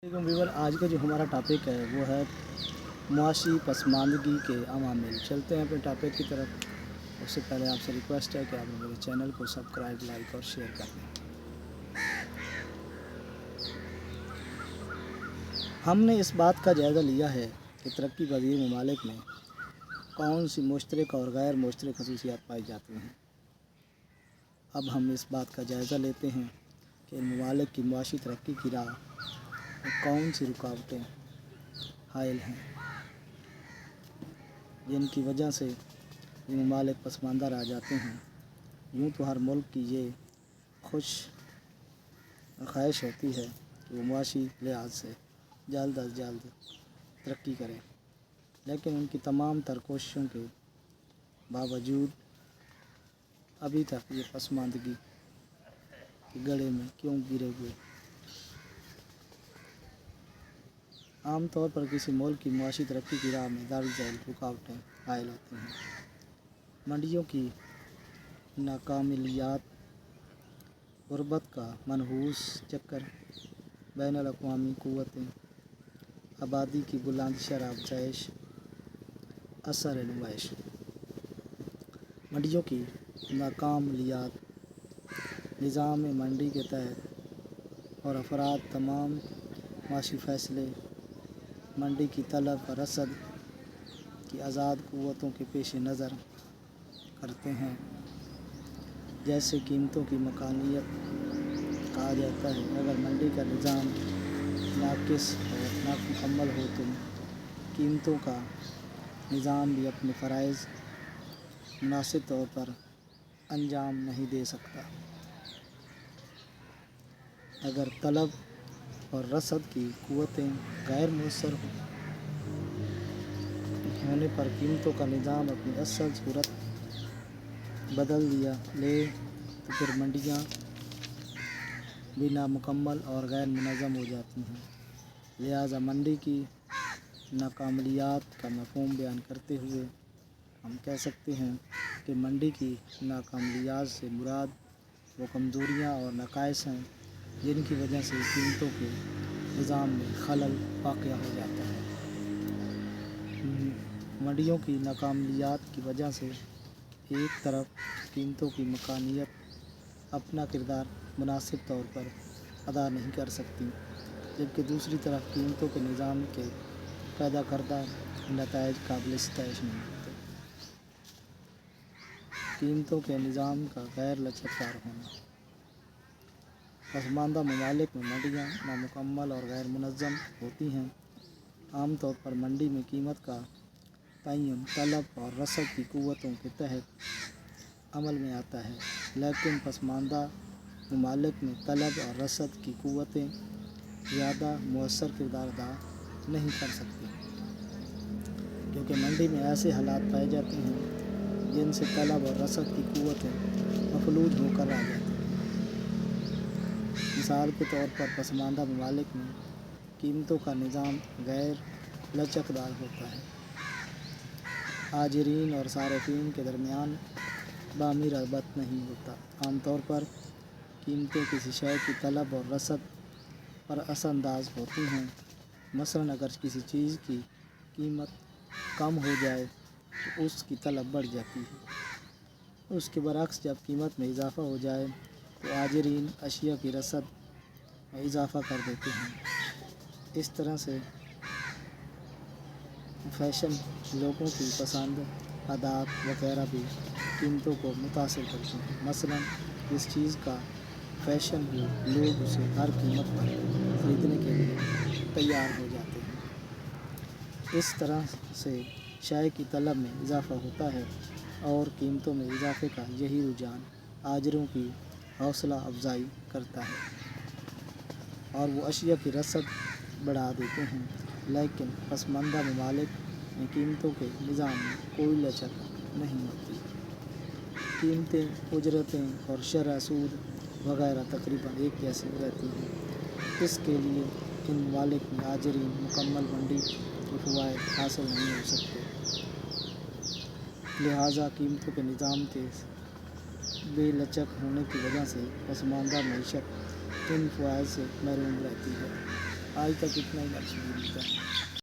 देखो व्यूअर, आज का जो हमारा टॉपिक है वो है मुआशी पसमानदगी के अवामिल। चलते हैं अपने टॉपिक की तरफ। उससे पहले आपसे रिक्वेस्ट है कि आप मेरे चैनल को सब्सक्राइब, लाइक और शेयर कर दें। हमने इस बात का जायज़ा लिया है कि तरक्की पजीर ममालिक में कौन सी मुश्तरक और गैर मुश्तरक खसूसियात पाई जाती हैं। अब हम इस बात का जायज़ा लेते हैं कि इन ममालिक की मुआशी तरक्की की राह में कौन सी रुकावटें हायल हैं, जिनकी वजह से ये ममालिक पसमानदा रह जाते हैं। यूँ तो हर मुल्क की ये खुश ख्वाहिश होती है कि वो मुआशी लिहाज से जल्द अज जल्द तरक्की करें, लेकिन उनकी तमाम तर कोशिशों के बावजूद अभी तक ये पसमानदगी के गड़े में क्यों गिरे हुए। आम तौर पर किसी मुल्क की मुआशी तरक्की की राह में दर झैल रुकावटें हायल होती हैं। मंडियों की नाकामिलियात, गुर्बत का मनहूस चक्कर, बैनुल अक़वामी क़ुव्वतें, आबादी की बुलंद शरह अफ़ज़ाइश, असर नुमाइश। मंडियों की नाकामिलियात, निज़ाम मंडी के तहत और अफराद तमाम माशी फ़ैसले मंडी की तलब और रसद की आज़ाद क़ुव्वतों के पेश नज़र करते हैं। जैसे कीमतों की मकानियत कहा जाता है, अगर मंडी का निज़ाम नाक़िस और नामुकम्मल हो तो कीमतों का निज़ाम भी अपने फ़राइज़ मुनासिब तौर पर अंजाम नहीं दे सकता। अगर तलब और रसद की क़ुव्वतें गैर मुयस्सर होने पर कीमतों का निज़ाम अपनी असल सूरत बदल ले तो फिर मंडियाँ भी नामुकम्मल और गैर मुनज़्ज़म हो जाती हैं। लिहाजा मंडी की नाकामिलियात का मफ़हूम बयान करते हुए हम कह सकते हैं कि मंडी की नाकामिलियात से मुराद वो कमज़ोरियाँ और नक़ाइस हैं जिनकी वजह से कीमतों के निज़ाम में खलल वाक़या हो जाता है। मंडियों की नाकामिलियात की वजह से एक तरफ कीमतों की मकानियत अपना किरदार मुनासिब तौर पर अदा नहीं कर सकती, जबकि दूसरी तरफ कीमतों के निज़ाम के पैदा करदा नताइज काबिल सिताइश नहीं होते। कीमतों के निज़ाम का गैर लचकदार होना। पसमानदा ममालिक में मंडियाँ नामुकम्मल और गैर मुनज़्ज़म होती हैं। आम तौर पर मंडी में कीमत का तयन तलब और रसद की क़ुव्वतों के तहत अमल में आता है, लेकिन पसमानदा ममालिक में तलब और रसद की क़ुव्वतें ज़्यादा मुअस्सर किरदार अदा नहीं कर सकती, क्योंकि मंडी में ऐसे हालात पाए जाते हैं जिनसे तलब और रसद की क़ुव्वतें मफलूज होकर आ जाती हैं। मिसाल के तौर पर पसमानदा ममालिक में कीमतों का निज़ाम गैर लचकदार होता है। हाजिरीन और सारिफीन के दरमियान बामी रग़बत नहीं होता। आम तौर पर कीमतें किसी शय की तलब और रसद पर असरअंदाज होती हैं। मसलन अगर किसी चीज़ की कीमत कम हो जाए तो उसकी तलब बढ़ जाती है। उसके बरअक्स जब कीमत में इजाफ़ा हो जाए तो हाजिरीन अशिया की रसद में इजाफ़ा कर देते हैं। इस तरह से फ़ैशन, लोगों की पसंद, आदात वगैरह भी कीमतों को मुतासिर करते हैं। मसलन जिस चीज़ का फ़ैशन हो, लोग उसे हर कीमत पर ख़रीदने के लिए तैयार हो जाते हैं। इस तरह से शय की तलब में इजाफ़ा होता है और कीमतों में इजाफ़े का यही रुझान हाजिरों की हौसला अफजाई करता है और वो अशिया की रसद बढ़ा देते हैं। लेकिन पसमानदा ममालिक में कीमतों के निज़ाम में कोई लचक नहीं होती। कीमतें, उजरतें और शरह सूद वगैरह तकरीबन एक जैसी रहती हैं। इसके लिए इन ममालिक में हाजिरीन मुकम्मल मंडी के फ़वाइद हासिल नहीं हो सकते। लिहाजा कीमतों के निज़ाम के बेलचक होने की वजह से पसमानदा मईशत इन फ़वाइद से महरूम रहती है। آج تک اتنا ہی مجبوری کا